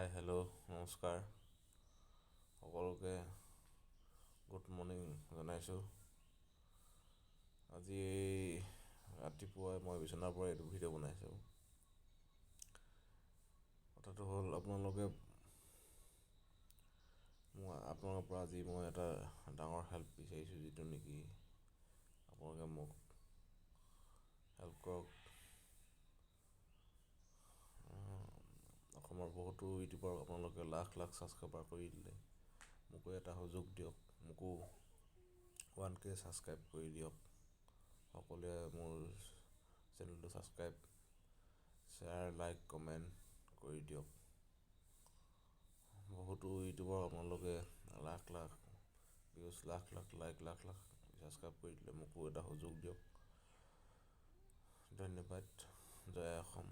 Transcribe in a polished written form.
Hello' নমস্কাৰ সকলোকে good morning জনাইছোঁ। আজি ৰাতিপুৱাই মই বিচনাৰ পৰা এইটো ভিডিঅ' বনাইছোঁ। কথাটো হ'ল আপোনালোকৰ পৰা আজি মই এটা ডাঙৰ হেল্প বিচাৰিছোঁ, যিটো নেকি আপোনালোকে মোক হেল্প কৰক। অসমৰ বহুতো ইউটিউবাৰক আপোনালোকে লাখ লাখ ছাবস্ক্ৰাইবাৰ কৰি দিলে, মোকো এটা সুযোগ দিয়ক, মোকো 1K ছাবস্ক্ৰাইব কৰি দিয়ক। সকলোৱে মোৰ চেনেলটো ছাবস্ক্ৰাইব, শ্বেয়াৰ, লাইক, কমেণ্ট কৰি দিয়ক। বহুতো ইউটিউবাৰক আপোনালোকে lakh lakh views, lakh lakh like, lakh lakh subscribe কৰি দিলে, মোকো এটা সুযোগ দিয়ক। ধন্যবাদ। জয় অসম।